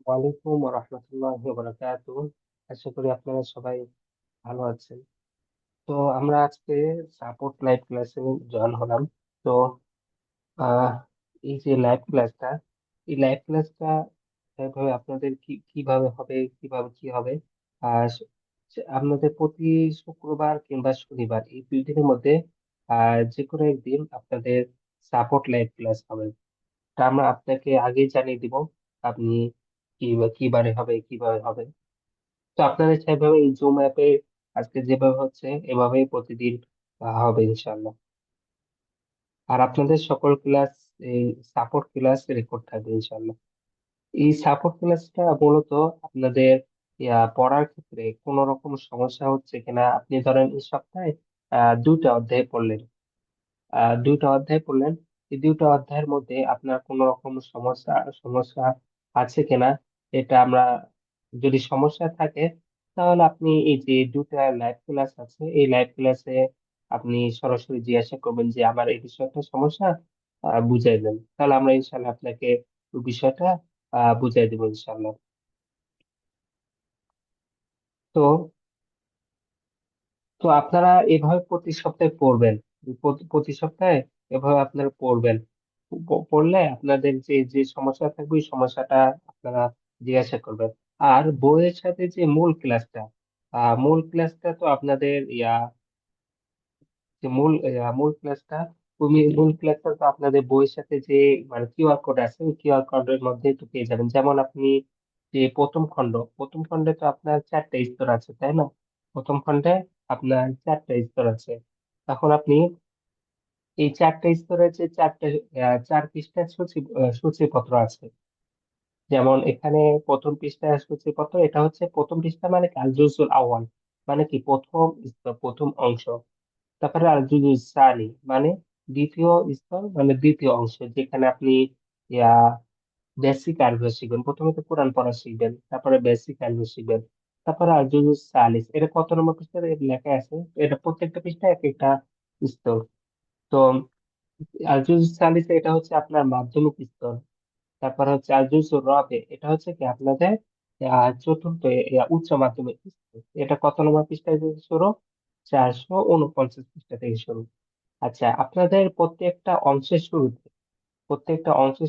ওয়ালাইকুম রহমতুল্লাহ বারাকাতুহ। আশা করি আপনারা সবাই ভালো আছেন। তো আমরা আজকে সাপোর্ট লাইভ ক্লাসে জয়েন হলাম। তো আহ এই যে লাইভ ক্লাসটা, এই লাইভ ক্লাসটা কিভাবে আপনাদের কিভাবে হবে, কিভাবে কি হবে। আর আপনাদের প্রতি শুক্রবার কিংবা শনিবার এই 2 দিনের মধ্যে যে কোনো একদিন আপনাদের সাপোর্ট লাইভ ক্লাস হবে। তা আমরা আপনাকে আগেই জানিয়ে দিব আপনি কিবারে হবে, কিভাবে হবে। তো আপনাদের সেভাবে এই জুম অ্যাপে আজকে যেভাবে হচ্ছে এভাবেই প্রতিদিন হবে ইনশাল্লাহ। আর আপনাদের সকল ক্লাস, এই সাপোর্ট ক্লাস রেকর্ড থাকবে ইনশাল্লাহ। এই সাপোর্ট ক্লাসটা মূলত আপনাদের পড়ার ক্ষেত্রে কোনো রকম সমস্যা হচ্ছে কিনা, আপনি ধরেন এই সপ্তাহে 2টা অধ্যায় পড়লেন, 2টা অধ্যায় পড়লেন, এই 2টা অধ্যায়ের মধ্যে আপনার কোনো রকম সমস্যা সমস্যা আছে কিনা, এটা আমরা, যদি সমস্যা থাকে তাহলে আপনি এই যে 2টা লাইভ ক্লাস আছে এই লাইভ ক্লাসে আপনি সরাসরি জিজ্ঞাসা করবেন যে আমার এই বিষয়টা সমস্যা, বুঝাই দেন, তাহলে আমরা ইনশাল্লাহ আপনাকে ওই বিষয়টা বুঝাই দেবো ইনশাল্লাহ। তো তো আপনারা এভাবে প্রতি সপ্তাহে পড়বেন, প্রতি সপ্তাহে এভাবে আপনারা পড়বেন। পড়লে আপনাদের যে যে সমস্যা থাকবে ওই সমস্যাটা আপনারা জিজ্ঞাসা করবেন। আর বইয়ের সাথে যে মূল ক্লাসটা তো আপনাদের যে মূল ক্লাসটা, মূল ক্লাসটা তো আপনাদের বইয়ের সাথে যে মানে কিউআর কোড আছে ওই কিউআর কোডের মধ্যে তো পেয়ে যাবেন। যেমন আপনি যে প্রথম খণ্ডে তো আপনার 4টা স্তর আছে, তাই না? প্রথম খণ্ডে আপনার 4টা স্তর আছে। তখন আপনি এই 4টা স্তরে যে 4 পৃষ্ঠার সূচিপত্র আছে। যেমন এখানে প্রথম পৃষ্ঠার সূচিপত্র, এটা হচ্ছে প্রথম পৃষ্ঠা মানে কি আল জুজুল আউয়াল, মানে কি প্রথম স্তর, প্রথম অংশ। তারপরে আল জুজুল সানি মানে দ্বিতীয় স্তর, মানে দ্বিতীয় অংশ, যেখানে আপনি ইয়া বেসিক আরবি শিখবেন। প্রথমে তো কোরআন পড়া শিখবেন, তারপরে বেসিক আরবি শিখবেন। তারপরে আল জুজুল সালিস, এটা কত নম্বর পৃষ্ঠাতে লেখা আছে, এটা প্রত্যেকটা পৃষ্ঠায় এক একটা স্তর। তো আল জুজুল সালিস এটা হচ্ছে আপনার মাধ্যমিক স্তর। তারপর হচ্ছে আল জুজুর রবে, এটা হচ্ছে কি আপনাদের চতুর্থ উচ্চ মাধ্যমিক স্তর। এটা কত নম্বর পৃষ্ঠায় থেকে শুরু? 449 পৃষ্ঠা থেকে শুরু। আচ্ছা, আপনাদের প্রত্যেকটা অংশের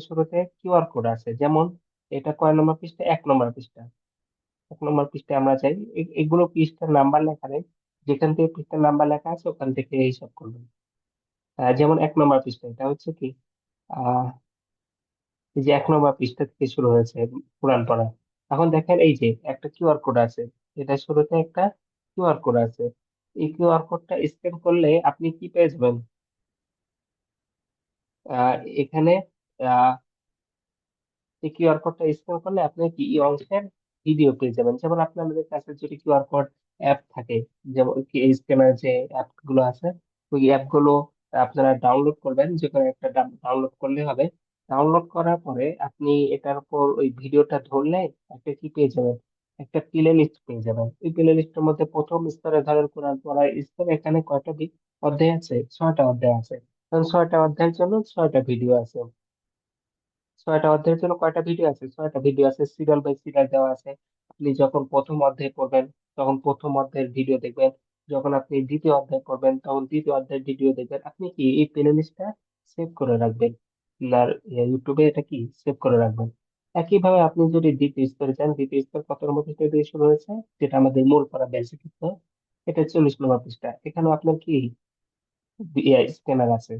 শুরুতে কিউআর কোড আছে। যেমন এটা কয় নম্বর পৃষ্ঠা? 1 নম্বর পৃষ্ঠা। 1 নম্বর পৃষ্ঠায় আমরা যাই, এগুলো পৃষ্ঠার নাম্বার লেখা নেই, যেখান থেকে পৃষ্ঠার নাম্বার লেখা আছে ওখান থেকে হিসাব করবেন। যেমন 1 নম্বর পৃষ্ঠা, এটা হচ্ছে কি আহ এই যে 1 নম্বর পৃষ্ঠা থেকে শুরু হয়েছে কোরআন পড়া। এখন দেখেন এই যে একটা কিউআর কোড আছে, এটা শুরুতে একটা কিউআর কোড আছে। এই কিউআর কোডটা স্ক্যান করলে আপনি কি পেয়ে যাবেন? এখানে আহ এই কিউআর কোডটা স্ক্যান করলে আপনি কি এই অংশের ভিডিও পেয়ে যাবেন। যেমন আপনাদের কাছে যদি কিউআর কোড অ্যাপ থাকে, যেমন কি স্ক্যানার যে অ্যাপ গুলো আছে, ওই অ্যাপ গুলো আপনারা ডাউনলোড করবেন, যে কোনো একটা ডাউনলোড করলে হবে। ডাউনলোড করার পরে আপনি এটার উপর ওই ভিডিওটা ধরলে একটা কি পেয়ে যাবেন, একটা প্লে লিস্ট পেয়ে যাবেন। ওই প্লে লিস্টের মধ্যে প্রথম স্তরে ধরেন কোরআন পড়ার স্তর, এখানে কয়টা অধ্যায় আছে? 6টা অধ্যায় আছে। কারণ 6টা অধ্যায়ের জন্য 6টা ভিডিও আছে। 6টা অধ্যায়ের জন্য কয়টা ভিডিও আছে? 6টা ভিডিও আছে, সিরিয়াল বাই সিরিয়াল দেওয়া আছে। আপনি যখন প্রথম অধ্যায় পড়বেন তখন প্রথম অধ্যায়ের ভিডিও দেখবেন, যখন আপনি দ্বিতীয় অধ্যায় পড়বেন তখন দ্বিতীয় অধ্যায়ের ভিডিও দেখবেন। আপনি কি এই প্লে লিস্টটা সেভ করে রাখবেন, আপনার ইউটিউবে এটা কি সেভ করে রাখবেন। একইভাবে আপনি যদি দ্বিতীয় স্তরে যান, দ্বিতীয় স্তর কত নম্বর পৃষ্ঠা দিয়ে শুরু হয়েছে, যেটা আমাদের মূল পড়া বেসিক স্তর, এটা 40 নম্বর পৃষ্ঠা। এখানে আপনার কি স্ক্যানার আছে।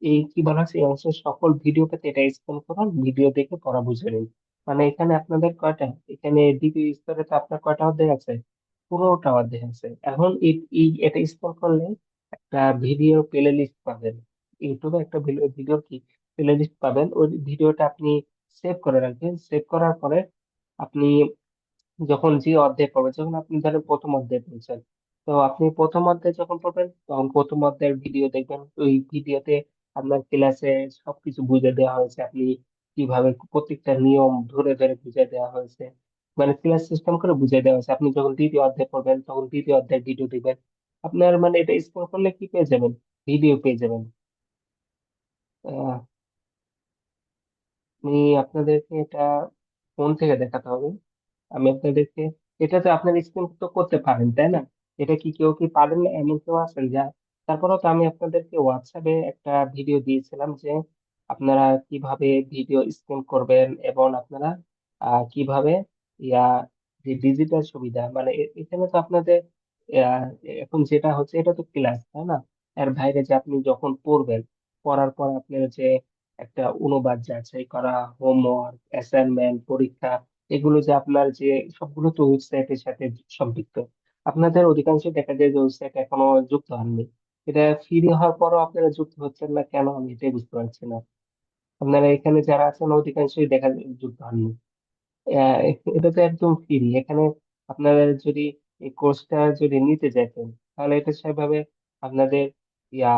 এই কি বলা হচ্ছে, এই অংশের সকল ভিডিও পেতে এটা স্ক্যান করুন, ভিডিও দেখে পড়া বুঝে নিন। মানে এখানে আপনাদের কয়টা, এখানে দ্বিতীয় স্তরে তো আপনার কয়টা অধ্যায় আছে? 15টা অধ্যায় আছে। এখন এটা স্ক্যান করলে একটা ভিডিও প্লে লিস্ট পাবেন, ইউটিউবে একটা ভিডিওর কি প্লে লিস্ট পাবেন। ওই ভিডিওটা আপনি সেভ করে রাখবেন। সেভ করার পরে আপনি যখন যে অধ্যায় পড়বেন, যখন আপনি ধরেন প্রথম অধ্যায় পড়ছেন, তো আপনি প্রথম অধ্যায় যখন পড়বেন তখন প্রথম অধ্যায়ের ভিডিও দেখবেন। ওই ভিডিওতে আপনার ক্লাসে সবকিছু বুঝে দেওয়া হয়েছে, আপনি কিভাবে প্রত্যেকটা নিয়ম ধরে ধরে বুঝে দেওয়া হয়েছে, মানে ক্লাস সিস্টেম করে বুঝে দেওয়া হয়েছে। আপনি যখন দ্বিতীয় অধ্যায় পড়বেন তখন দ্বিতীয় অধ্যায়ের ভিডিও দেখবেন। আপনার মানে এটা স্ক্রল করলে কি পেয়ে যাবেন? ভিডিও পেয়ে যাবেন। আহ, আমি আপনাদেরকে এটা ফোন থেকে দেখাতে হবে? আমি আপনাদেরকে, এটা তো আপনার স্ক্রিন তো করতে পারেন তাই না? এটা কি কেউ কি পারেন না এমন কেউ আছেন যা? তারপরেও তো আমি আপনাদেরকে হোয়াটসঅ্যাপে একটা ভিডিও দিয়েছিলাম যে আপনারা কিভাবে ভিডিও স্ক্রিন করবেন, এবং আপনারা কিভাবে ইয়া যে ডিজিটাল সুবিধা মানে এখানে তো আপনাদের আহ, এখন যেটা হচ্ছে এটা তো ক্লাস তাই না? এর বাইরে যে আপনি যখন পড়বেন, পড়ার পর আপনার যে একটা অনুবাদ যাচাই করা, হোমওয়ার্ক, অ্যাসাইনমেন্ট, পরীক্ষা, এগুলো যে আপনার যে সবগুলো তো ওয়েবসাইটের সাথে সম্পৃক্ত। আপনাদের অধিকাংশ দেখা যায় যে ওয়েবসাইট এখনো যুক্ত হননি। এটা ফ্রি হওয়ার পরও আপনারা যুক্ত হচ্ছেন না কেন, আমি এটাই বুঝতে পারছি না। আপনারা এখানে যারা আছেন অধিকাংশই দেখা যায় যুক্ত হননি। আহ, এটা তো একদম ফ্রি। এখানে আপনারা যদি এই কোর্সটা যদি নিতে যেতেন, তাহলে এটা সেভাবে আপনাদের ইয়া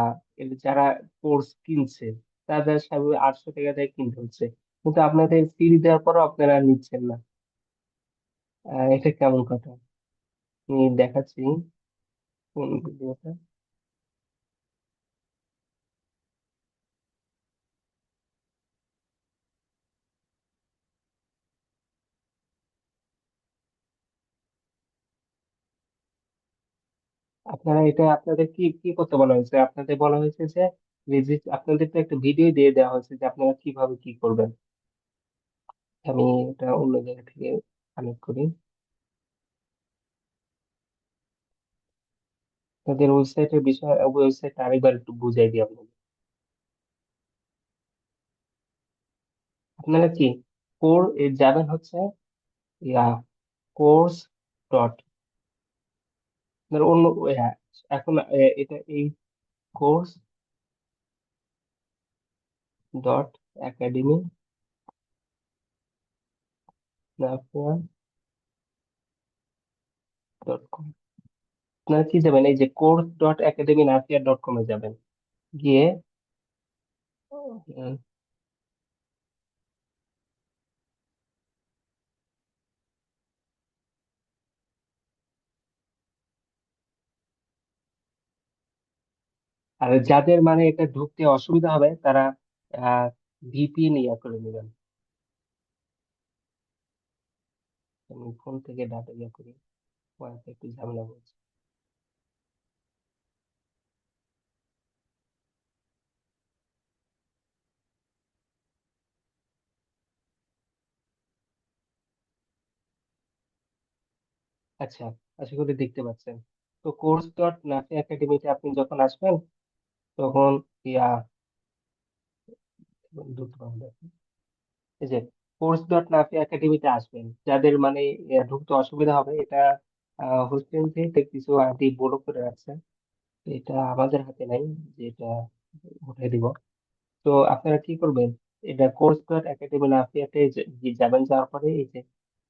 যারা কোর্স কিনছে তাদের সেভাবে 800 টাকা দিয়ে কিনতে হচ্ছে, কিন্তু আপনাদের ফ্রি দেওয়ার পরও আপনারা নিচ্ছেন না। এটা কেমন কথা? আমি দেখাচ্ছি কোন ভিডিওটা। আপনারা এটা আপনাদের কি কি করতে বলা হয়েছে? আপনাদের বলা হয়েছে যে আপনাদের তো একটা ভিডিও দিয়ে দেওয়া হয়েছে যে আপনারা কিভাবে কি করবেন। আমি এটা অন্য জায়গা থেকে কানেক্ট করি। তাদের ওয়েবসাইটের বিষয়, ওয়েবসাইট আরেকবার একটু বুঝাই দিই আপনাদের। আপনারা কি যাবেন হচ্ছে ইয়া কোর্স ডট, অন্য হ্যাঁ, এখন এটা এই course dot academy dot com. আপনারা কি যাবেন, এই যে course dot academy Nafia dot কমে যাবেন। গিয়ে উম, আর যাদের মানে এটা ঢুকতে অসুবিধা হবে তারা ভিপিএন ইয়া করে নেবেন। আমি ফোন থেকে ডাটা ইয়া করি, ওয়াইফাই একটু ঝামেলা হচ্ছে। আচ্ছা, আশা করি দেখতে পাচ্ছেন। তো কোর্স ডট নাফি একাডেমিতে আপনি যখন আসবেন তখন ইয়া দ্রুত পাবেন দেখুন। এই যে কোর্স ডট নাফি একাডেমিতে আসবেন, যাদের মানে ঢুকতে অসুবিধা হবে, এটা হোস্টেল থেকে কিছু আইডি বড় করে রাখছে। এটা আমাদের হাতে নাই যে এটা উঠাই দিব। তো আপনারা কি করবেন, এটা কোর্স ডট একাডেমি নাফিয়াতে যাবেন, যাওয়ার পরে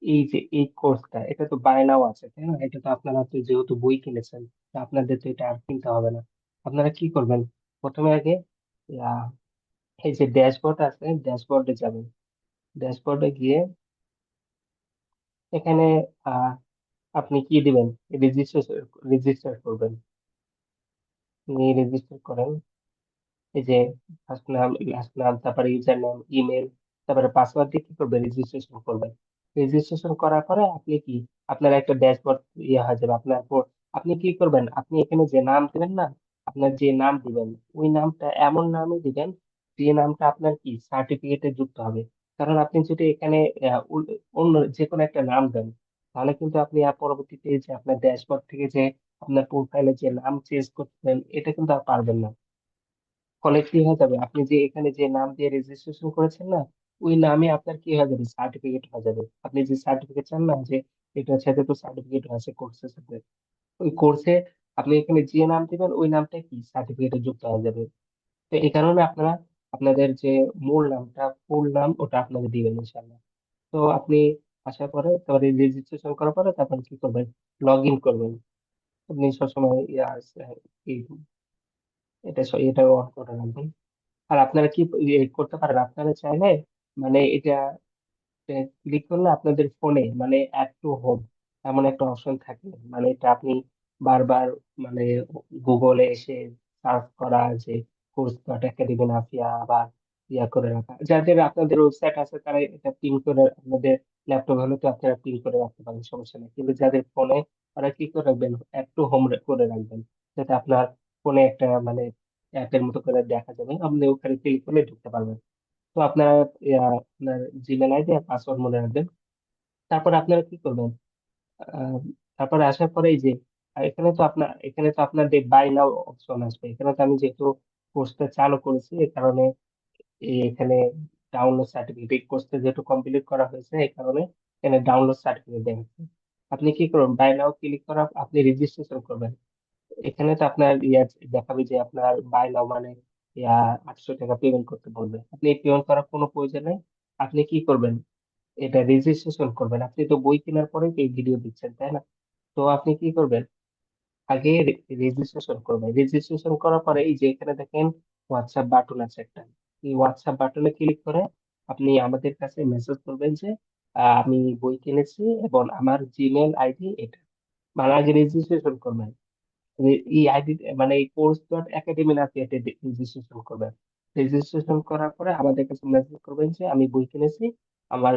এই যে এই কোর্সটা, এটা তো বায় নাও আছে তাই না? এটা তো আপনারা তো যেহেতু বই কিনেছেন, তা আপনাদের তো এটা আর কিনতে হবে না। আপনারা কি করবেন, প্রথমে আগে আহ, এই যে ড্যাশবোর্ড আছে, ড্যাশবোর্ডে যাবেন। ড্যাশবোর্ডে গিয়ে এখানে আহ আপনি কি দিবেন, রেজিস্টার রেজিস্টার করবেন। রেজিস্টার করেন, এই যে ফার্স্ট নাম, লাস্ট নাম, তারপরে ইউজার নাম, ইমেল, তারপরে পাসওয়ার্ড দিয়ে কি করবেন, রেজিস্ট্রেশন করবেন। রেজিস্ট্রেশন করার পরে আপনি কি, আপনার একটা ড্যাশবোর্ড ইয়ে হয়ে যাবে আপনার আপনি কি করবেন, আপনি এখানে যে নাম দিবেন না, আপনার যে নাম দিবেন ওই নামটা এমন নামই দিবেন যে নামটা আপনার কি সার্টিফিকেটে যুক্ত হবে। কারণ আপনি যদি এখানে অন্য যে কোনো একটা নাম দেন, তাহলে কিন্তু আপনি আর পরবর্তীতে যে আপনার ড্যাশবোর্ড থেকে যে আপনার প্রোফাইলে যে নাম চেঞ্জ করতেন এটা কিন্তু আর পারবেন না। ফলে কি হয়ে যাবে, আপনি যে এখানে যে নাম দিয়ে রেজিস্ট্রেশন করেছেন না, ওই নামে আপনার কি হয়ে যাবে, সার্টিফিকেট হয়ে যাবে। আপনি যে সার্টিফিকেট চান না যে এটার সাথে তো সার্টিফিকেট আছে কোর্সের সাথে, ওই কোর্সে আপনি এখানে যে নাম দিবেন ওই নামটা কি সার্টিফিকেটে যুক্ত হয়ে যাবে। তো এই কারণে আপনারা আপনাদের যে মূল নামটা, ফুল নাম, ওটা আপনাকে দিবেন ইনশাল্লাহ। তো আপনি আসার পরে তারপরে রেজিস্ট্রেশন করার পরে তারপর কি করবেন, লগ ইন করবেন। আপনি সবসময় এটা অন করে রাখবেন। আর আপনারা কি করতে পারেন, আপনারা চাইলে মানে এটা ক্লিক করলে আপনাদের ফোনে মানে অ্যাড টু হোম এমন একটা অপশন থাকে, মানে এটা আপনি বারবার মানে গুগলে এসে সার্চ করা যে কোর্স ডট একাডেমি নাফিয়া, ইয়া করে রাখা। যাদের আপনাদের ওয়েবসাইট আছে তারা এটা পিন করে, আপনাদের ল্যাপটপ হলে তো আপনারা পিন করে রাখতে পারেন, সমস্যা নেই। কিন্তু যাদের ফোনে, তারা কি করে রাখবেন, অ্যাড টু হোম করে রাখবেন, যাতে আপনার ফোনে একটা মানে অ্যাপের মতো করে দেখা যাবে, আপনি ওখানে ক্লিক করলে ঢুকতে পারবেন। তো আপনার আপনার জিমেল আইডি আর পাসওয়ার্ড মনে রাখবেন। তারপর আপনারা কি করবেন, আহ, তারপরে আসার পরে এই যে এখানে তো আপনাদের বাই নাও অপশন আসবে। এখানে তো আমি যেহেতু কোর্সটা চালু করেছি, এই কারণে এখানে ডাউনলোড সার্টিফিকেট, কোর্সটা যেহেতু কমপ্লিট করা হয়েছে, এই কারণে এখানে ডাউনলোড সার্টিফিকেট দেখাচ্ছে। আপনি কি করবেন, বাই নাও ক্লিক করা, আপনি রেজিস্ট্রেশন করবেন। এখানে তো আপনার ইয়া দেখাবে যে আপনার বাই নাও মানে ইয়া 800 টাকা পেমেন্ট করতে বলবে। আপনি পেমেন্ট করার কোনো প্রয়োজন নেই। আপনি কি করবেন, এটা রেজিস্ট্রেশন করবেন। আপনি তো বই কেনার পরে এই ভিডিও দিচ্ছেন, তাই না? তো আপনি কি করবেন, আগে রেজিস্ট্রেশন করবেন। রেজিস্ট্রেশন করার পরে এই যে এখানে দেখেন হোয়াটসঅ্যাপ বাটন আছে একটা, এই হোয়াটসঅ্যাপ বাটনে ক্লিক করে আপনি আমাদের কাছে মেসেজ করবেন যে আমি বই কিনেছি এবং আমার জিমেল আইডি এটা। মানে আগে রেজিস্ট্রেশন করবেন, এই আইডি মানে এই কোর্স ডট একাডেমি নাকি এটা রেজিস্ট্রেশন করবেন। রেজিস্ট্রেশন করার পরে আমাদের কাছে মেসেজ করবেন যে আমি বই কিনেছি, আমার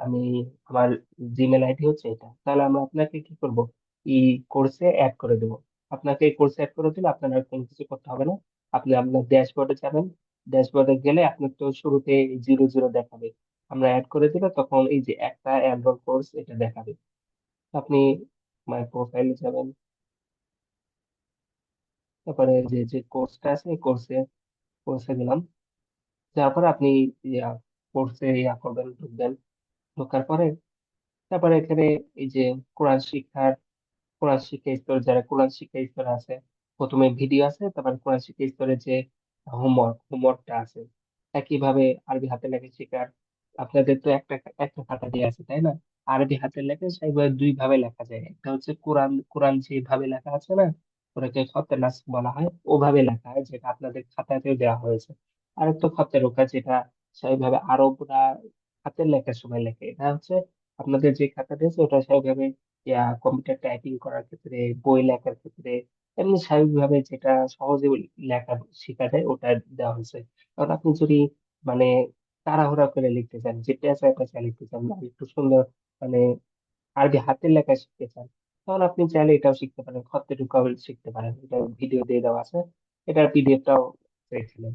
আমি আমার জিমেল আইডি হচ্ছে এটা। তাহলে আমরা আপনাকে কি করব, এই কোর্সে অ্যাড করে দেবো। আপনাকে এই কোর্সে অ্যাড করে দিলে আপনার আর কোনো কিছু করতে হবে না। আপনি আপনার ড্যাশবোর্ডে যাবেন, ড্যাশবোর্ডে গেলে আপনার তো শুরুতে 00 দেখাবে। আমরা অ্যাড করে দিলে তখন এই যে একটা অ্যানরোল কোর্স এটা দেখাবে। আপনি মাই প্রোফাইলে যাবেন, তারপরে যে যে কোর্সটা আছে এই কোর্সে গেলাম। যাওয়ার পরে আপনি ইয়া কোর্সে ইয়া করবেন, ঢুকবেন। ঢোকার পরে তারপরে এখানে এই যে কোরআন শিক্ষার কোরআন শিক্ষা স্তর, যারা কোরআন শিক্ষা স্তরে আছে, প্রথমে ভিডিও আছে, তারপর কোরআন শিক্ষা স্তরে যে হোমওয়ার্কটা আছে। একইভাবে আরবি হাতে লেখা শেখার, আপনাদের তো একটা একটা খাতা দিয়ে আছে, তাই না? আরবি হাতের লেখা সেইভাবে দুই ভাবে লেখা যায়। একটা হচ্ছে কোরআন কোরআন যেভাবে লেখা আছে না, ওটাকে খতে নাস বলা হয়, ওভাবে লেখা হয়, যেটা আপনাদের খাতাতেও দেওয়া হয়েছে। আর একটা খতে রোকা, যেটা সেইভাবে আরবরা হাতের লেখার সময় লেখে। এটা হচ্ছে আপনাদের যে খাতা দিয়েছে ওটা সেইভাবে কম্পিউটার টাইপিং করার ক্ষেত্রে, বই লেখার ক্ষেত্রে, এমনি স্বাভাবিকভাবে যেটা সহজে লেখা শেখা যায় ওটা দেওয়া হয়েছে। কারণ আপনি যদি মানে তাড়াহুড়া করে লিখতে চান, যে পেঁচা পেঁচা লিখতে চান, আর একটু সুন্দর মানে আরবি হাতের লেখা শিখতে চান, তাহলে আপনি চাইলে এটাও শিখতে পারেন, খত্তে টুকাও শিখতে পারেন। এটা ভিডিও দিয়ে দেওয়া আছে, এটার পিডিএফটাও পেয়েছিলেন।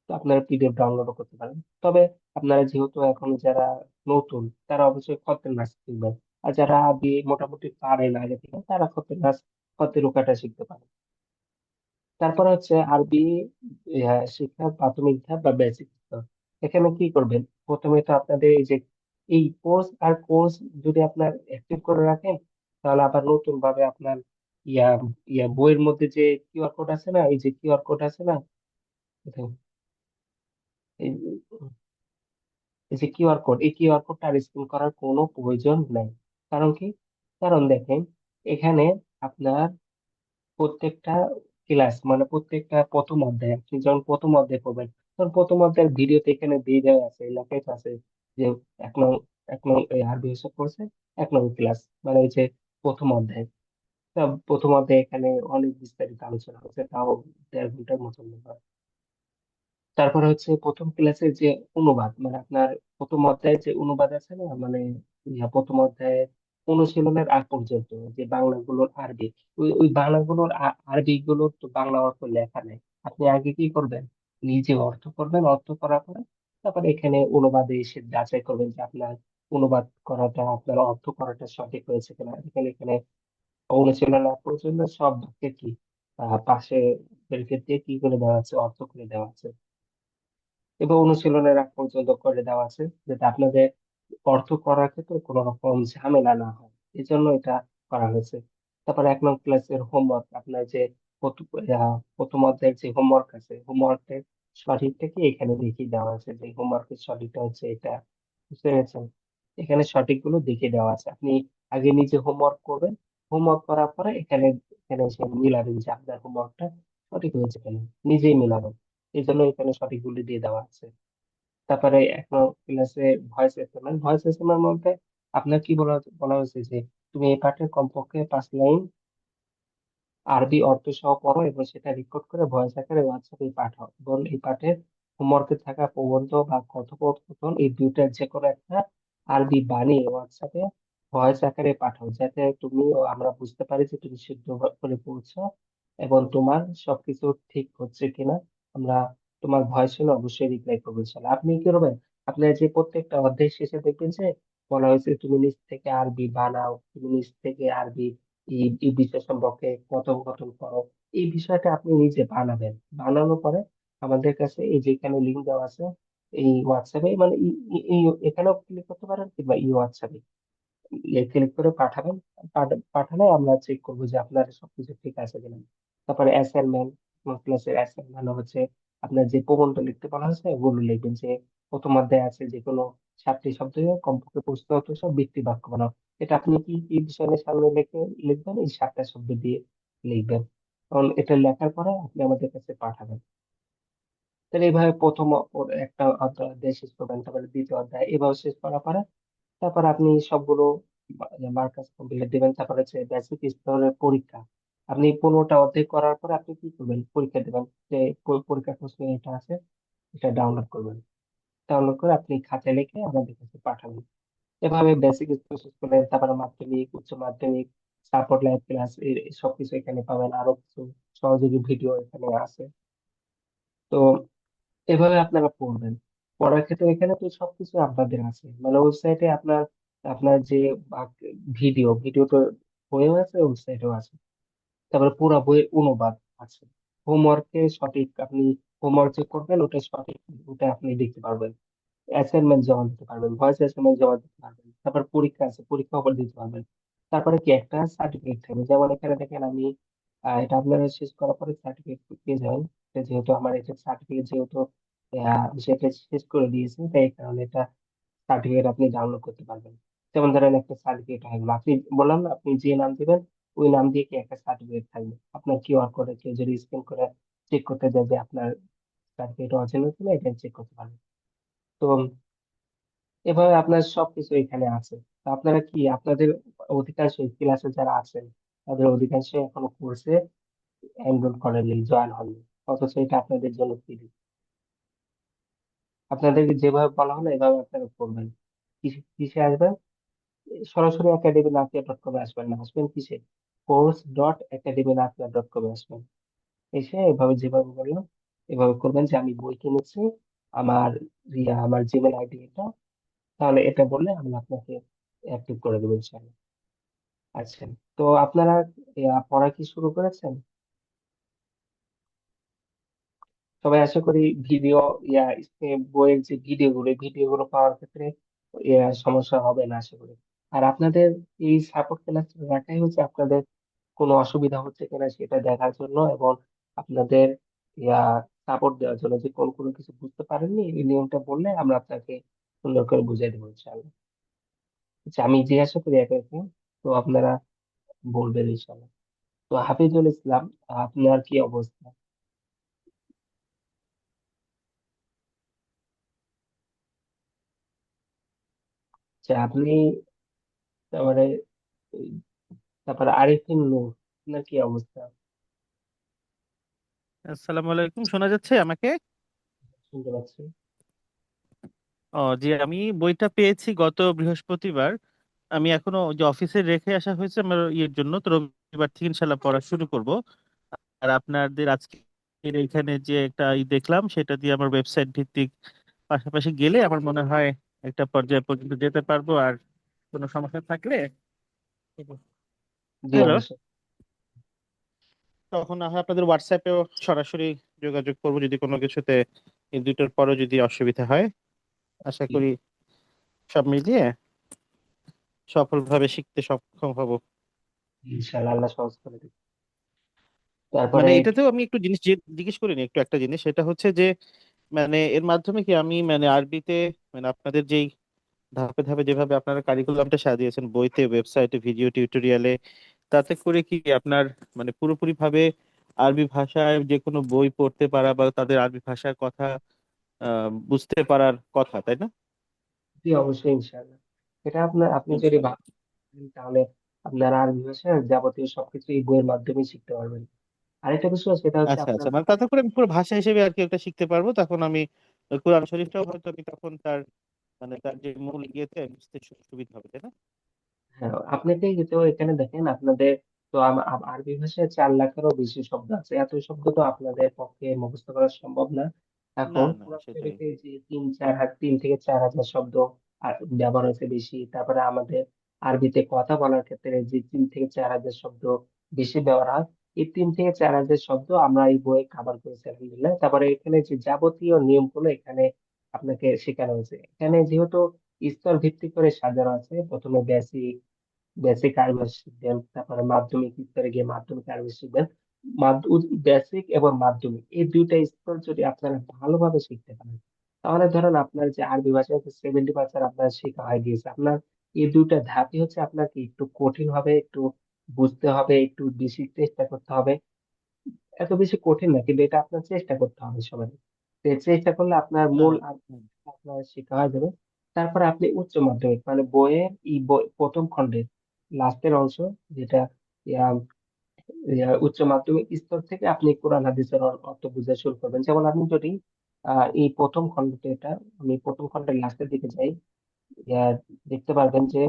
তো আপনারা পিডিএফ ডাউনলোডও করতে পারেন। তবে আপনারা যেহেতু এখন যারা নতুন, তারা অবশ্যই খতের নাচ শিখবেন। আর যারা আগে মোটামুটি পারেন আগে থেকে, তারা খতের নাচ, খতের রোকাটা শিখতে পারেন। তারপর হচ্ছে আরবি শিক্ষার প্রাথমিক ধাপ বা বেসিক স্তর। এখানে কি করবেন, প্রথমে তো আপনাদের এই যে এই কোর্স যদি আপনার অ্যাক্টিভ করে রাখেন, তাহলে আবার নতুন ভাবে আপনার ইয়া ইয়া বইয়ের মধ্যে যে কিউআর কোড আছে না, এই যে কিউআর কোড আছে না, এই এই যে কিউআর কোড, এই কিউআর কোডটা আর স্ক্যান করার কোনো প্রয়োজন নাই। কারণ কি, কারণ দেখেন এখানে আপনার প্রত্যেকটা ক্লাস মানে প্রত্যেকটা প্রথম অধ্যায়, আপনি যখন প্রথম অধ্যায় পড়বেন, তখন প্রথম অধ্যায়ের ভিডিওতে এখানে দিয়ে দেওয়া আছে, লেখাই আছে যে এক নং এই আরবি হিসাব করছে, 1 নং ক্লাস মানে এই যে প্রথম অধ্যায়। তা প্রথম অধ্যায়ে এখানে অনেক বিস্তারিত আলোচনা হচ্ছে, তাও 1.5 ঘন্টার মতন ব্যাপার। তারপরে হচ্ছে প্রথম ক্লাসের যে অনুবাদ, মানে আপনার প্রথম অধ্যায়ের যে অনুবাদ আছে না, মানে প্রথম অধ্যায়ে অনুশীলনের আগ পর্যন্ত যে বাংলাগুলোর আরবি, ওই বাংলাগুলোর আরবি গুলোর তো বাংলা অর্থ লেখা নেই। আপনি আগে কি করবেন, নিজে অর্থ করবেন, অর্থ করার পরে তারপরে এখানে অনুবাদে এসে যাচাই করবেন যে আপনার অনুবাদ করাটা, আপনার অর্থ করাটা সঠিক হয়েছে কিনা। এখানে এখানে অনুশীলন আগ পর্যন্ত সব বাক্যে কি পাশে ব্রেকেট দিয়ে কি করে দেওয়া আছে, অর্থ করে দেওয়া আছে, এবং অনুশীলনের আগ পর্যন্ত করে দেওয়া আছে, যাতে আপনাদের অর্থ করার ক্ষেত্রে কোনো রকম ঝামেলা না হয়, এই জন্য এটা করা হয়েছে। তারপর 1 নং ক্লাসের হোমওয়ার্ক, আপনার যে প্রথম অধ্যায়ের যে হোমওয়ার্ক আছে, হোমওয়ার্কের সঠিকটা কি এখানে দেখিয়ে দেওয়া আছে, যে হোমওয়ার্কের সঠিকটা হচ্ছে এটা। বুঝতে পেরেছেন? এখানে সঠিকগুলো দেখিয়ে দেওয়া আছে। আপনি আগে নিজে হোমওয়ার্ক করবেন, হোমওয়ার্ক করার পরে এখানে এখানে এসে মিলাবেন যে আপনার হোমওয়ার্কটা সঠিক হয়েছে কিনা, নিজেই মিলাবেন। এই জন্য এখানে সঠিকগুলি দিয়ে দেওয়া আছে। তারপরে একটা ক্লাসে ভয়েস এসএমআর মধ্যে আপনার কি বলা বলা হয়েছে যে তুমি এই পাঠে কমপক্ষে 5 লাইন আরবি অর্থ সহ পড়ো এবং সেটা রেকর্ড করে ভয়েস আকারে হোয়াটসঅ্যাপে পাঠাও, এবং এই পাঠের হোমওয়ার্কে থাকা প্রবন্ধ বা কথোপকথন এই দুইটার যে কোনো একটা আরবি বানিয়ে হোয়াটসঅ্যাপে ভয়েস আকারে পাঠাও, যাতে তুমি ও আমরা বুঝতে পারি যে তুমি শুদ্ধ করে পড়ছো এবং তোমার সবকিছু ঠিক হচ্ছে কিনা। আমরা তোমার ভয়েস শুনে অবশ্যই রিপ্লাই করবো ইনশাল্লাহ। আপনি কি করবেন, আপনার যে প্রত্যেকটা অধ্যায় শেষে দেখবেন যে বলা হয়েছে তুমি নিজ থেকে আরবি বানাও, তুমি নিজ থেকে আরবি এই বিষয় সম্পর্কে কথোপকথন করো। এই বিষয়টা আপনি নিজে বানাবেন। বানানোর পরে আমাদের কাছে এই যে এখানে লিঙ্ক দেওয়া আছে এই হোয়াটসঅ্যাপে, মানে এখানেও ক্লিক করতে পারেন কিংবা এই হোয়াটসঅ্যাপে ক্লিক করে পাঠাবেন। পাঠালে আমরা চেক করবো যে আপনার সবকিছু ঠিক আছে কিনা। তারপরে অ্যাসাইনমেন্ট, ক্লাসের অ্যাসাইনমেন্ট হচ্ছে আপনার যে প্রবন্ধ লিখতে বলা হয়েছে ওগুলো লিখবেন। যে প্রথম অধ্যায়ে আছে যে কোনো 7টি শব্দ দিয়ে কমপক্ষে প্রশ্ন উত্তর সব ব্যক্তি বাক্য বানাও। এটা আপনি কি কি বিষয়ের সামনে লিখবেন এই 7টা শব্দ দিয়ে লিখবেন। কারণ এটা লেখার পরে আপনি আমাদের কাছে পাঠাবেন। তাহলে এইভাবে প্রথম একটা অধ্যায় শেষ করবেন, তারপরে দ্বিতীয় অধ্যায় এভাবে শেষ করার পরে তারপর আপনি সবগুলো মার্কাস কমপ্লিট দিবেন। তারপর হচ্ছে বেসিক স্তরের পরীক্ষা। আপনি 15টা অধ্যায় করার পরে আপনি কি করবেন, পরীক্ষা দিবেন। যে পরীক্ষার প্রশ্ন এটা আছে এটা ডাউনলোড করবেন। ডাউনলোড করে আপনি খাতায় লিখে আমাদের কাছে পাঠাবেন। এভাবে বেসিক স্তর শেষ করলেন, তারপরে মাধ্যমিক, উচ্চ মাধ্যমিক, সাপোর্ট লাইভ ক্লাস সবকিছু এখানে পাবেন। আরো কিছু সহযোগী ভিডিও এখানে আছে। তো এভাবে আপনারা পড়বেন। পড়ার ক্ষেত্রে এখানে তো সবকিছু আপনাদের আছে, মানে ওয়েবসাইটে আপনার আপনার যে ভিডিও তো বইও আছে, ওয়েবসাইটেও আছে। তারপরে পুরো বইয়ের অনুবাদ আছে। হোমওয়ার্কে সঠিক আপনি হোমওয়ার্ক যে করবেন ওটা সঠিক, ওটা আপনি দেখতে পারবেন। অ্যাসাইনমেন্ট জমা দিতে পারবেন, ভয়েস অ্যাসাইনমেন্ট জমা দিতে পারবেন। তারপর পরীক্ষা আছে, পরীক্ষা উপর দিতে পারবেন। তারপরে কি একটা সার্টিফিকেট থাকবে, যেমন এখানে দেখেন আমি এটা আপনারা শেষ করার পরে সার্টিফিকেট পেয়ে যাবেন। এটা যেহেতু আমার এটা সার্টিফিকেট যেহেতু সেটা শেষ করে দিয়েছি, তাই এই কারণে এটা সার্টিফিকেট আপনি ডাউনলোড করতে পারবেন। যেমন ধরেন একটা সার্টিফিকেট হয়ে গেলো, আপনি বললাম না আপনি যে নাম দিবেন ওই নাম দিয়ে কি একটা সার্টিফিকেট থাকবে। আপনার কিউআর কোডে কেউ যদি স্ক্যান করে চেক করতে যায় যে আপনার সার্টিফিকেট অরিজিনাল কিনা, এটা চেক করতে পারবেন। তো এভাবে আপনার সবকিছু এখানে আছে। তো আপনারা কি আপনাদের অধিকাংশ ক্লাসে যারা আছেন তাদের অধিকাংশ এখনো কোর্সে এনরোল করেননি, জয়েন হননি, অথচ এটা আপনাদের জন্য ফ্রি। আপনাদেরকে যেভাবে বলা হলো এভাবে আপনারা করবেন। কিসে আসবেন, সরাসরি একাডেমি নাফিয়া ডট কমে আসবেন না, আসবেন কিসে, course.academy.nafia.com আসবেন। এসে এভাবে যেভাবে বললাম এভাবে করবেন যে আমি বই কিনেছি, আমার আমার জিমেল আইডি এটা, তাহলে এটা বললে আমি আপনাকে অ্যাক্টিভ করে দেবো ইনশাআল্লাহ। আচ্ছা, তো আপনারা পড়া কি শুরু করেছেন? সবাই আশা করি ভিডিও বইয়ের যে ভিডিও গুলো পাওয়ার ক্ষেত্রে সমস্যা হবে না আশা করি। আর আপনাদের এই সাপোর্ট ক্লাস রাখাই হচ্ছে আপনাদের কোনো অসুবিধা হচ্ছে কিনা সেটা দেখার জন্য, এবং আপনাদের ইয়া সাপোর্ট দেওয়ার জন্য যে কোন কোনো কিছু বুঝতে পারেননি এই নিয়মটা বললে আমরা আপনাকে সুন্দর করে বুঝিয়ে দেবো ইনশাআল্লাহ। আচ্ছা, আমি জিজ্ঞাসা করি একে একে, তো আপনারা বলবেন ইনশাআল্লাহ। তো হাফিজুল ইসলাম, আপনার কি অবস্থা? আচ্ছা, আপনি তারপরে তারপরে আরিফিন নূর, আপনার কি অবস্থা? আসসালামু আলাইকুম, শোনা যাচ্ছে আমাকে? শুনতে পাচ্ছি। জি, আমি বইটা পেয়েছি গত বৃহস্পতিবার। আমি এখনো যে অফিসে রেখে আসা হয়েছে আমার ইয়ের জন্য, তো রবিবার থেকে ইনশাল্লাহ পড়া শুরু করব। আর আপনাদের আজকে এখানে যে একটা দেখলাম সেটা দিয়ে আমার ওয়েবসাইট ভিত্তিক পাশাপাশি গেলে আমার মনে হয় একটা পর্যায় পর্যন্ত যেতে পারবো। আর কোনো সমস্যা থাকলে জি হ্যালো, অবশ্যই। তখন না হয় আপনাদের হোয়াটসঅ্যাপেও সরাসরি যোগাযোগ করবো যদি কোনো কিছুতে এই দুটোর পরও যদি অসুবিধা হয়। আশা জি, করি সব মিলিয়ে সফলভাবে শিখতে সক্ষম হব। ইনশাআল্লাহ আল্লাহ সহজ করে দিবে। তারপরে মানে এটাতেও আমি একটু জিনিস জিজ্ঞেস করিনি, একটু একটা জিনিস সেটা হচ্ছে যে মানে এর মাধ্যমে কি আমি মানে আরবিতে মানে আপনাদের যেই ধাপে ধাপে যেভাবে আপনারা কারিকুলামটা সাজিয়েছেন বইতে, ওয়েবসাইটে, ভিডিও টিউটোরিয়ালে, তাতে করে কি আপনার মানে পুরোপুরি ভাবে আরবি ভাষায় যে কোনো বই পড়তে পারা বা তাদের আরবি ভাষার কথা বুঝতে পারার কথা, তাই না? জি অবশ্যই ইনশাআল্লাহ। এটা আপনি যদি ইনশাল্লাহ। ভাবেন তাহলে আপনার আরবি ভাষার যাবতীয় সবকিছু এই বইয়ের মাধ্যমে শিখতে পারবেন। আরেকটা বিষয় সেটা হচ্ছে আচ্ছা আপনার আচ্ছা, মানে তাতে করে আমি পুরো ভাষা হিসেবে আর কি একটা শিখতে পারবো, তখন আমি ওই কোরআন শরীফটাও হয়তো আমি তখন তার তার যে মূল ইয়েতে বুঝতে সুবিধা হবে, তাই না? হ্যাঁ, আপনাকে তো এখানে দেখেন আপনাদের তো আরবি ভাষায় 4 লাখেরও বেশি শব্দ আছে। এত শব্দ তো আপনাদের পক্ষে মুখস্থ করা সম্ভব না। না এখন না, কোরআন সেটাই। শরীফে যে 3 থেকে 4 হাজার শব্দ ব্যবহার হয়েছে বেশি। তারপরে আমাদের আরবিতে কথা বলার ক্ষেত্রে যে 3 থেকে 4 হাজার শব্দ বেশি ব্যবহার হয়, এই 3 থেকে 4 হাজার শব্দ আমরা এই বইয়ে কভার করেছি আলহামদুলিল্লাহ। তারপরে এখানে যে যাবতীয় নিয়মগুলো এখানে আপনাকে শেখানো হয়েছে। এখানে যেহেতু স্তর ভিত্তিক করে সাজানো আছে, প্রথমে বেসিক বেসিক আইএলটিএস শিখবেন, তারপরে মাধ্যমিক স্তরে গিয়ে মাধ্যমিক আইএলটিএস শিখবেন। বেসিক এবং মাধ্যমিক এই দুইটা স্তর যদি আপনারা ভালোভাবে শিখতে পারেন, তাহলে ধরেন আপনার যে আরবি ভাষায় 70% আপনার শেখা হয়ে গিয়েছে। আপনার এই দুইটা ধাপই হচ্ছে আপনাকে একটু কঠিন হবে, একটু বুঝতে হবে, একটু বেশি চেষ্টা করতে হবে। এত বেশি কঠিন না, কিন্তু এটা আপনার চেষ্টা করতে হবে সবাই। তো চেষ্টা করলে আপনার না মূল না। আর হুম। আপনার শেখা হয়ে যাবে। তারপরে আপনি উচ্চ মাধ্যমিক মানে বইয়ের প্রথম খণ্ডের লাস্টের অংশ, যেটা ইয়া, উচ্চ মাধ্যমিক স্তর থেকে আপনি কোরআন হাদিসের অর্থ বুঝা শুরু করবেন। যেমন আপনি যদি এই প্রথম খণ্ডটা, এটা আমি প্রথম খণ্ডের লাস্টের দিকে যাই, ইয়া, দেখতে পারবেন যে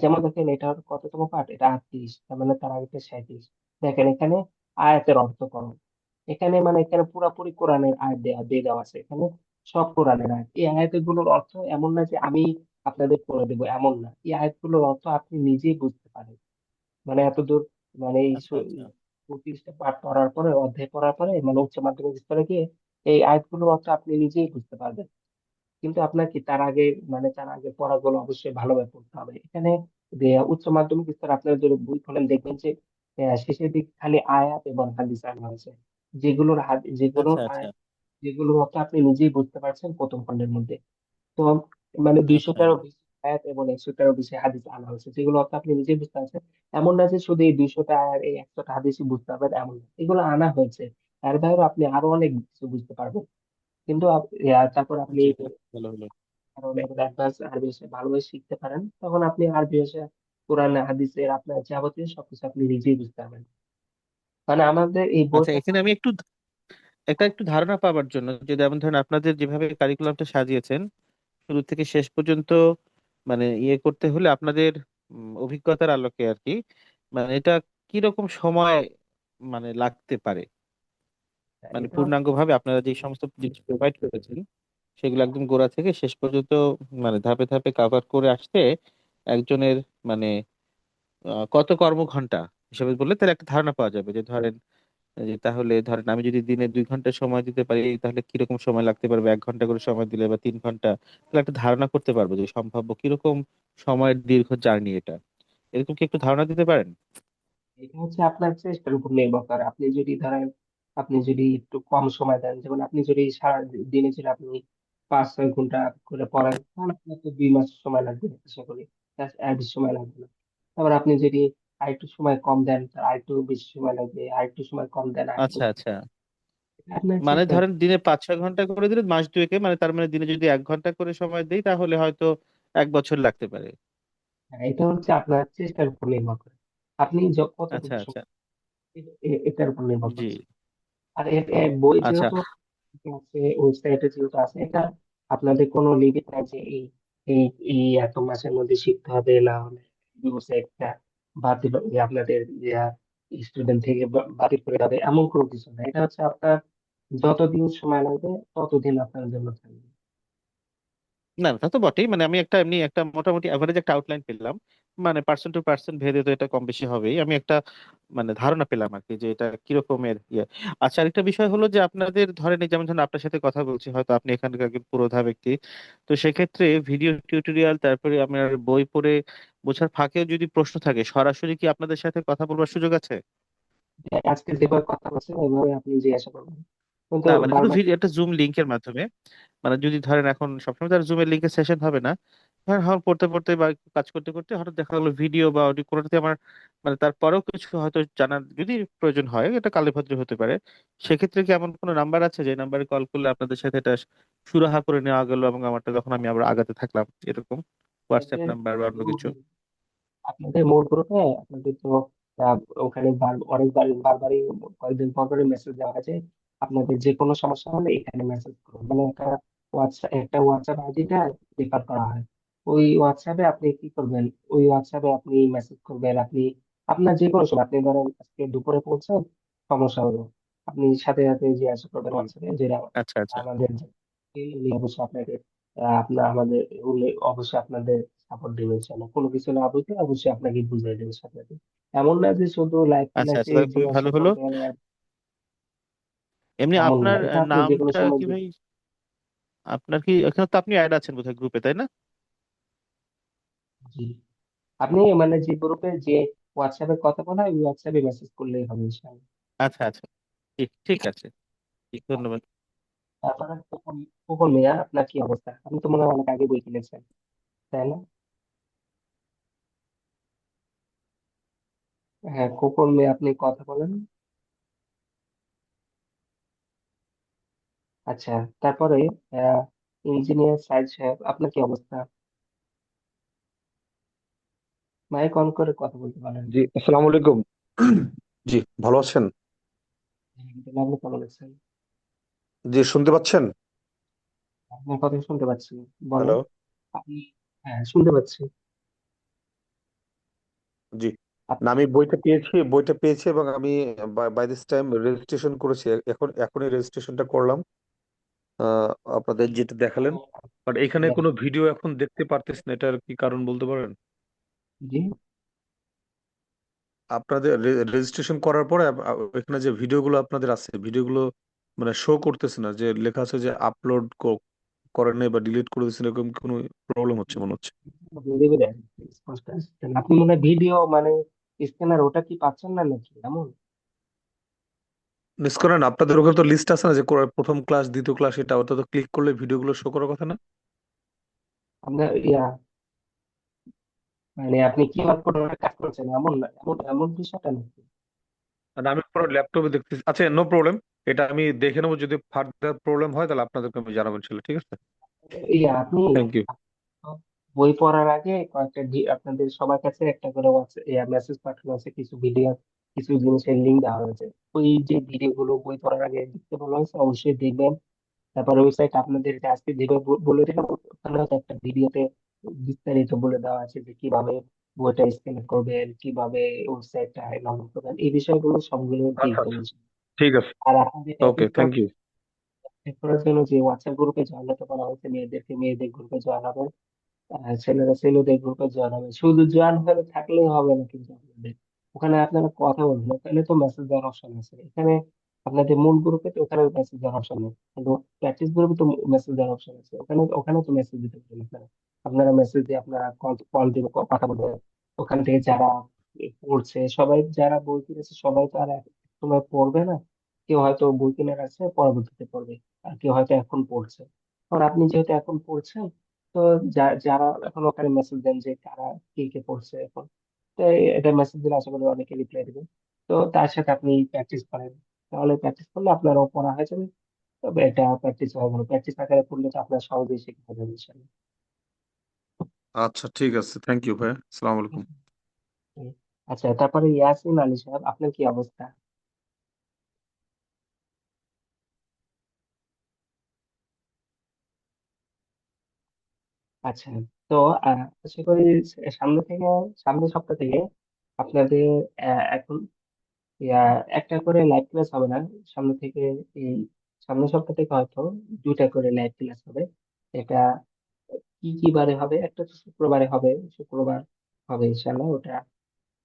যেমন দেখেন এটা কততম পাঠ, এটা 38, তার মানে তার আগে 37। দেখেন এখানে আয়াতের অর্থ করো। এখানে মানে এখানে পুরাপুরি কোরআনের আয়াত দিয়ে দেওয়া আছে এখানে, সব কোরআনের আয়াত। এই আয়াতগুলোর অর্থ এমন না যে আমি আপনাদের করে দেবো, এমন না। এই আয়াতগুলোর অর্থ আপনি নিজেই বুঝতে পারেন। মানে এতদূর, মানে এই আচ্ছা আচ্ছা। 35টা পাঠ পড়ার পরে, অধ্যায় পড়ার পরে, মানে উচ্চ মাধ্যমিক স্তরে গিয়ে এই আয়াতগুলোর অর্থ আপনি নিজেই বুঝতে পারবেন। কিন্তু আপনার কি তার আগে, মানে তার আগে পড়াগুলো অবশ্যই ভালোভাবে পড়তে হবে। এখানে যে উচ্চ মাধ্যমিক স্তর আপনারা যদি বই খোলেন দেখবেন যে শেষের দিকে খালি আয়াত এবং হাদিস আনা হয়েছে, আচ্ছা আচ্ছা। যেগুলোর অর্থ আপনি নিজেই বুঝতে পারছেন প্রথম খণ্ডের মধ্যে। তো মানে আচ্ছা 200টারও বেশি আয়াত এবং 100টারও বেশি হাদিস আনা হয়েছে, যেগুলো অর্থ আপনি নিজেই বুঝতে পারছেন। এমন না যে শুধু এই 200টা আয়াত এই 100টা হাদিসই বুঝতে পারবেন, এমন না। এগুলো আনা হয়েছে, তার বাইরেও আপনি আরো অনেক কিছু বুঝতে পারবেন। কিন্তু তারপর আপনি জি, এটা ভালো হলো। কারণ এবার অ্যাডভান্স আরবি ভাষা ভালোভাবে শিখতে পারেন, তখন আপনি আরবি ভাষা, কোরআন হাদিসের আপনার যাবতীয় সবকিছু আপনি নিজেই বুঝতে পারবেন। মানে আমাদের এই আচ্ছা, বইটা। এখানে আমি একটু ধারণা পাওয়ার জন্য, যে যেমন ধরেন আপনাদের যেভাবে কারিকুলামটা সাজিয়েছেন শুরু থেকে শেষ পর্যন্ত, ইয়ে করতে হলে আপনাদের অভিজ্ঞতার আলোকে আর কি, এটা কিরকম সময় লাগতে পারে? এটা পূর্ণাঙ্গ ভাবে আপনারা যে সমস্ত জিনিস প্রোভাইড করেছেন সেগুলো একদম গোড়া থেকে শেষ পর্যন্ত ধাপে ধাপে কাভার করে আসতে একজনের মানে কত কর্মঘন্টা হিসেবে বললে তাহলে একটা ধারণা পাওয়া যাবে, যে ধরেন যে তাহলে ধরেন আমি যদি দিনে 2 ঘন্টা সময় দিতে পারি তাহলে কিরকম সময় লাগতে পারবে, 1 ঘন্টা করে সময় দিলে বা 3 ঘন্টা, তাহলে একটা ধারণা করতে পারবো যে সম্ভাব্য কিরকম সময়ের দীর্ঘ জার্নি এটা। এরকম কি একটু ধারণা দিতে পারেন? এটা হচ্ছে আপনার চেষ্টার উপর নির্ভর করে। আপনি যদি ধরেন, আপনি যদি একটু কম সময় দেন, যেমন আপনি যদি সারা দিনে যদি আপনি 5-6 ঘন্টা করে পড়েন, তাহলে আপনার তো 2 মাস সময় লাগবে আশা করি, আর বেশি সময় লাগবে না। তারপর আপনি যদি আরেকটু সময় কম দেন, তার আরেকটু বেশি সময় লাগবে, আরেকটু সময় কম দেন, আরেকটু আচ্ছা আচ্ছা। আপনার চেষ্টার। ধরেন দিনে 5-6 ঘন্টা করে দিলে মাস দুয়েকে, তার দিনে যদি 1 ঘন্টা করে সময় দেই তাহলে হয়তো 1 বছর লাগতে পারে। এটা হচ্ছে আপনার চেষ্টার উপর নির্ভর করে, আপনি আচ্ছা কতটুকু আচ্ছা। সময়, এটার উপর নির্ভর জি। করছে। আর বই আচ্ছা। যেহেতু আছে, ওয়েবসাইটে যেহেতু আছে, এটা আপনাদের কোনো লিমিট নাই যে এই এই এই এত মাসের মধ্যে শিখতে হবে, না হলে ওয়েবসাইটটা বাতিল, আপনাদের স্টুডেন্ট থেকে বাতিল করে দেবে, এমন কোনো কিছু না। এটা হচ্ছে আপনার যতদিন সময় লাগবে ততদিন আপনার জন্য থাকবে। না না, তা তো বটেই, আমি একটা এমনি একটা মোটামুটি অ্যাভারেজ একটা আউটলাইন পেলাম, পার্সন টু পার্সন ভেদে তো এটা কম বেশি হবেই, আমি একটা ধারণা পেলাম আর কি যে এটা কিরকমের ইয়ে। আচ্ছা, আরেকটা বিষয় হলো যে আপনাদের ধরেন এই যেমন ধরেন আপনার সাথে কথা বলছি, হয়তো আপনি এখানকার একজন পুরোধা ব্যক্তি, তো সেক্ষেত্রে ভিডিও টিউটোরিয়াল তারপরে আপনার বই পড়ে বোঝার ফাঁকেও যদি প্রশ্ন থাকে সরাসরি কি আপনাদের সাথে কথা বলবার সুযোগ আছে? আজকে যেভাবে কথা বলছেন ওইভাবে আপনি জিজ্ঞাসা করবেন, কিন্তু না, শুধু বারবার। ভিডিও একটা জুম লিংকের মাধ্যমে, যদি ধরেন এখন সবসময় তার জুমের লিংকে সেশন হবে না, ধরেন এখন পড়তে পড়তে বা একটু কাজ করতে করতে হঠাৎ দেখা গেলো ভিডিও বা অডিও কোনোটাতে আমার তারপরেও কিছু হয়তো জানার যদি প্রয়োজন হয়, এটা কালে ভদ্রে হতে পারে, সেক্ষেত্রে কি এমন কোনো নাম্বার আছে যে নাম্বারে কল করলে আপনাদের সাথে এটা সুরাহা করে নেওয়া গেল এবং আমারটা যখন আমি আবার আগাতে থাকলাম এরকম, হোয়াটসঅ্যাপ আপনাদের নাম্বার বা অন্য কিছু? আপনাদের মোট গ্রুপে আপনাদের তো ওখানে অনেকবার বারবারই কয়েকদিন পর পরই মেসেজ দেওয়া আছে, আপনাদের যে কোনো সমস্যা হলে এখানে মেসেজ করুন। মানে একটা হোয়াটসঅ্যাপ আইডিটা রেফার করা হয়। ওই হোয়াটসঅ্যাপে আপনি কি করবেন, ওই হোয়াটসঅ্যাপে আপনি মেসেজ করবেন। আপনি আপনার যে কোনো সময়, আপনি ধরেন আজকে দুপুরে পৌঁছান, সমস্যা হলো, আপনি সাথে সাথে যে আসা করবেন হুম। হোয়াটসঅ্যাপে যে আচ্ছা আচ্ছা। আমাদের উনি অবশ্যই আপনাকে আপনার আমাদের উনি অবশ্যই আপনাদের সাপোর্ট দিবে ইনশাল্লাহ। কোনো কিছু না বুঝলে অবশ্যই আপনাকে বুঝিয়ে দেবে সাথে সাথে। এমন না যে শুধু লাইভ আচ্ছা ক্লাসে আচ্ছা, তাহলে খুবই জিজ্ঞাসা ভালো হলো। করবেন এমনি এমন না, আপনার এটা আপনি যে কোনো নামটা সময় কি ভাই? দিবেন। আপনার কি এখানে তো আপনি অ্যাড আছেন বোধহয় গ্রুপে, তাই না? জি, আপনি মানে যে গ্রুপে যে হোয়াটসঅ্যাপে কথা বলা হয় ওই হোয়াটসঅ্যাপে মেসেজ করলেই হবে ইনশাআল্লাহ। আচ্ছা আচ্ছা, ঠিক ঠিক আছে। ঠিক, ধন্যবাদ। তারপরে খোকন, খোকন মিয়া আপনার কি অবস্থা? আপনি তো মনে হয় অনেক আগে বই কিনেছেন, তাই না? হ্যাঁ খোকন মিয়া, আপনি কথা বলেন। আচ্ছা, তারপরে আহ ইঞ্জিনিয়ার সাইদ সাহেব, আপনার কি অবস্থা? মাইক অন করে কথা বলতে পারেন। জি, আসসালামু আলাইকুম। জি, ভালো আছেন? আলহামদুলিল্লাহ, আপনি কেমন আছেন? জি, শুনতে পাচ্ছেন? আপনার কথা শুনতে পাচ্ছি, বলেন। হ্যালো। আপনি, হ্যাঁ শুনতে পাচ্ছি। জি, না, আপনি, আমি বইটা পেয়েছি এবং আমি বাই দিস টাইম রেজিস্ট্রেশন করেছি। এখনই রেজিস্ট্রেশনটা করলাম। আহ, আপনাদের যেটা দেখালেন, বাট এখানে কোনো ভিডিও এখন দেখতে পারতেছি না, এটার কি কারণ বলতে পারেন? জি, আপনাদের রেজিস্ট্রেশন করার পরে এখানে যে ভিডিওগুলো আপনাদের আছে, ভিডিওগুলো মানে শো করতেছে না, যে লেখা আছে যে আপলোড করেন নাই বা ডিলিট করে দিচ্ছেন, এরকম কোনো প্রবলেম হচ্ছে মনে হচ্ছে। বুঝতে পেরেছি, স্পষ্ট আসছে না। আপনি মনে হয় ভিডিও মানে স্ক্যানার ওটা কি পাচ্ছেন না নাকি এমন? মিস করেন, আপনাদের ওখানে তো লিস্ট আছে না, যে প্রথম ক্লাস দ্বিতীয় ক্লাস, এটা ওটা তো ক্লিক করলে ভিডিওগুলো শো করার কথা না? আপনার মানে আপনি কিউআর কোড কাজ করছেন এমন না, এমন এমন বিষয়টা নাকি? আর আমি পুরো ল্যাপটপে দেখতেছি। আচ্ছা, নো প্রবলেম। এটা আমি দেখে নেবো, যদি ফার্দার প্রবলেম হয় তাহলে আপনাদেরকে আমি জানাবো ইনশাল্লাহ, ঠিক আছে? আপনি থ্যাংক ইউ। বই পড়ার আগে কয়েকটা আপনাদের সবার কাছে একটা করে মেসেজ পাঠানো আছে, কিছু ভিডিও, কিছু জিনিসের লিঙ্ক দেওয়া হয়েছে। ওই যে ভিডিও গুলো বই পড়ার আগে দেখতে বলা হয়েছে, অবশ্যই দেখবেন। তারপর ওয়েবসাইট আপনাদের যে আজকে যেভাবে বলে দিলাম, ওখানে হয়তো একটা ভিডিওতে বিস্তারিত বলে দেওয়া আছে যে কিভাবে বইটা স্ক্যান করবেন, কিভাবে ওয়েবসাইটটা লগ ইন করবেন, এই বিষয়গুলো সবগুলো আচ্ছা দেখবেন। আচ্ছা, ঠিক আছে। আর আপনাদের ওকে, থ্যাংক ইউ। প্র্যাকটিস করার জন্য যে হোয়াটসঅ্যাপ গ্রুপে জয়েন হতে বলা হয়েছে, মেয়েদেরকে মেয়েদের গ্রুপে জয়েন হবেন, ছেলেরা ছেলেদের গ্রুপে জয়েন হবে। শুধু জয়েন হয়ে থাকলেই হবে না কিন্তু আপনাদের, ওখানে আপনারা কথা বলবেন। ওখানে তো মেসেজ দেওয়ার অপশন আছে, এখানে আপনাদের মূল গ্রুপে তো ওখানে মেসেজ দেওয়ার অপশন নেই, কিন্তু প্র্যাকটিস গ্রুপে তো মেসেজ দেওয়ার অপশন আছে। ওখানে ওখানে তো মেসেজ দিতে পারেন আপনারা। আপনারা মেসেজ দিয়ে আপনারা কল কল দিয়ে কথা বলবেন। ওখান থেকে যারা পড়ছে, সবাই যারা বই কিনেছে সবাই তো আর এক সময় পড়বে না। কেউ হয়তো বই কিনে রাখছে, পরবর্তীতে পড়বে, আর কেউ হয়তো এখন পড়ছে। আর আপনি যেহেতু এখন পড়ছেন, তো যারা এখন ওখানে মেসেজ দেন যে কারা কে কে পড়ছে এখন, তো এটা মেসেজ দিলে আশা করি অনেকে রিপ্লাই দেবে। তো তার সাথে আপনি প্র্যাকটিস করেন, তাহলে প্র্যাকটিস করলে আপনারও পড়া হয়ে যাবে। তবে এটা প্র্যাকটিস হবে না, প্র্যাকটিস আকারে পড়লে তো আপনার সহজেই শেখা যাবে ইনশাল্লাহ। আচ্ছা, ঠিক আছে, থ্যাংক ইউ ভাই, আসসালামু আলাইকুম। হুম। আচ্ছা, তারপরে ইয়াসিন আলী সাহেব, আপনার কি অবস্থা? আচ্ছা, তো আশা করি সামনে থেকে, সামনের সপ্তাহ থেকে আপনাদের এখন ইয়া একটা করে লাইভ ক্লাস হবে না। সামনে থেকে এই সামনের সপ্তাহ থেকে হয়তো দুইটা করে লাইভ ক্লাস হবে। এটা কি কি বারে হবে? একটা তো শুক্রবারে হবে, শুক্রবার হবে ইনশাল্লাহ ওটা।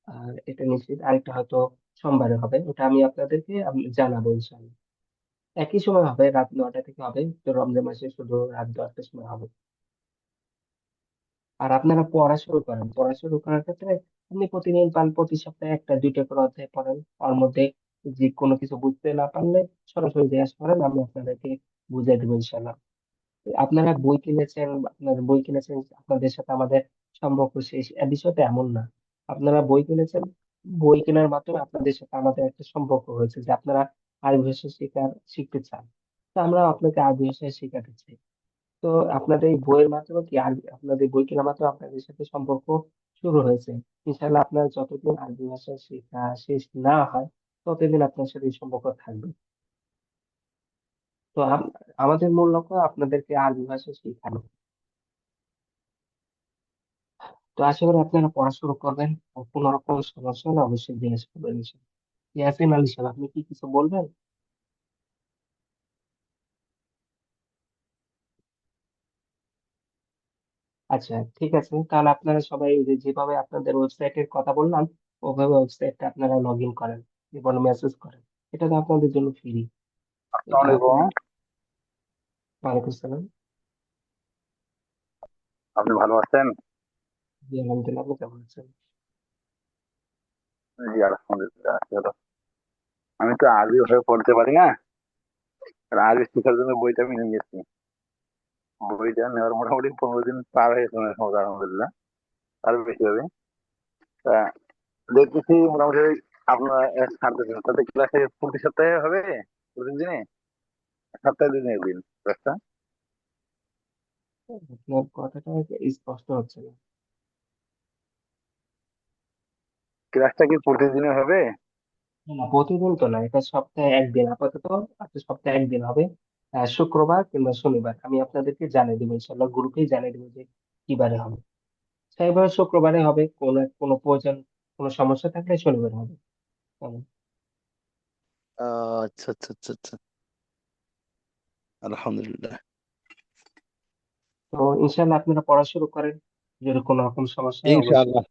আর এটা নিশ্চিত, আরেকটা হয়তো সোমবারে হবে, ওটা আমি আপনাদেরকে জানাবো ইনশাল্লাহ। একই সময় হবে, রাত 9টা থেকে হবে, তো রমজান মাসে শুধু রাত 10টার সময় হবে। আর আপনারা পড়া শুরু করেন, পড়া শুরু করার ক্ষেত্রে আপনি প্রতিদিন পান, প্রতি সপ্তাহে একটা দুইটা করে অধ্যায় পড়েন। ওর মধ্যে যে কোনো কিছু বুঝতে না পারলে সরাসরি জিজ্ঞাসা করেন, আমি আপনাদেরকে বুঝিয়ে দেবো ইনশাল্লাহ। আপনারা বই কিনেছেন, আপনাদের বই কিনেছেন, আপনাদের সাথে আমাদের সম্পর্ক শেষ, এ বিষয়টা এমন না। আপনারা বই কিনেছেন, বই কেনার মাধ্যমে আপনাদের সাথে আমাদের একটা সম্পর্ক হয়েছে যে আপনারা আরবি ভাষা শিখতে চান, তো আমরা আপনাকে আরবি ভাষা শেখাতে চাই। তো আপনাদের এই বইয়ের মাধ্যমে কি আরবি, আপনাদের বই কেনার মাধ্যমে আপনাদের সাথে সম্পর্ক শুরু হয়েছে। ইনশাল্লাহ আপনার যতদিন আরবি ভাষা শেখা শেষ না হয়, ততদিন আপনার সাথে এই সম্পর্ক থাকবে। তো আমাদের মূল লক্ষ্য আপনাদেরকে আরবি ভাষা শেখানো। তো আশা করি আপনারা পড়া শুরু করবেন। আর কোনো রকম সমস্যা হলে অবশ্যই জিজ্ঞেস করবেন ইনশাআল্লাহ। ইয়াসিন আলী সাহেব, আপনি কি কিছু বলবেন? আচ্ছা, ঠিক আছে, তাহলে আপনারা সবাই এই যে যেভাবে আপনাদের ওয়েবসাইটের কথা বললাম, ওভাবে ওয়েবসাইটটা আপনারা লগ ইন করেন এবং মেসেজ করেন। এটা তো আপনাদের জন্য ফ্রি। আসসালামু আপনি, আলাইকুম। ওয়ালাইকুম সালাম। আপনি ভালো আছেন? জি আলহামদুলিল্লাহ, আপনি কেমন আছেন? জি আলহামদুলিল্লাহ আছি ভালো। আমি তো আরবি ভাবে পড়তে পারি না, আর আরবি শেখার জন্য বইটা আমি নিয়েছি। বইটা নেওয়ার মোটামুটি 15 দিন পার হয়েছে মনে হয়, আলহামদুলিল্লাহ, আরো বেশি হবে। তা দেখতেছি মোটামুটি আপনার ছাড়তেছেন, তাতে ক্লাসে প্রতি সপ্তাহে হবে, প্রতিদিনে, সপ্তাহে 2 দিন ক্লাসটা। আপনার কথাটা স্পষ্ট হচ্ছে না। ক্লাসটা কি প্রতিদিনে হবে? না, না, প্রতিদিন তো না, এটা সপ্তাহে একদিন আপাতত। আপনি সপ্তাহে একদিন হবে, শুক্রবার কিংবা শনিবার। আমি আপনাদেরকে জানিয়ে দেবো ইনশাল্লাহ, গ্রুপেই জানিয়ে দেবো যে কি বারে হবে। সেইভাবে শুক্রবারে হবে, কোনো প্রয়োজন, কোনো সমস্যা থাকলে শনিবার হবে। কেমন? আচ্ছা আচ্ছা আচ্ছা আচ্ছা, আলহামদুলিল্লাহ। তো ইনশাল্লাহ আপনারা পড়া শুরু করেন। যদি কোনো রকম সমস্যা হয় অবশ্যই ইনশাআল্লাহ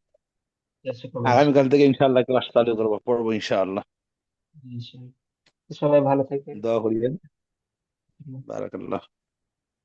চেষ্টা করবেন আগামীকাল ইনশাল্লাহ। থেকে ইনশাআল্লাহ ক্লাস চালু করবো, পড়বো ইনশাআল্লাহ। ইনশাল্লাহ। তো সবাই ভালো থাকবেন। দোয়া করিবেন। বারাকাল্লাহ।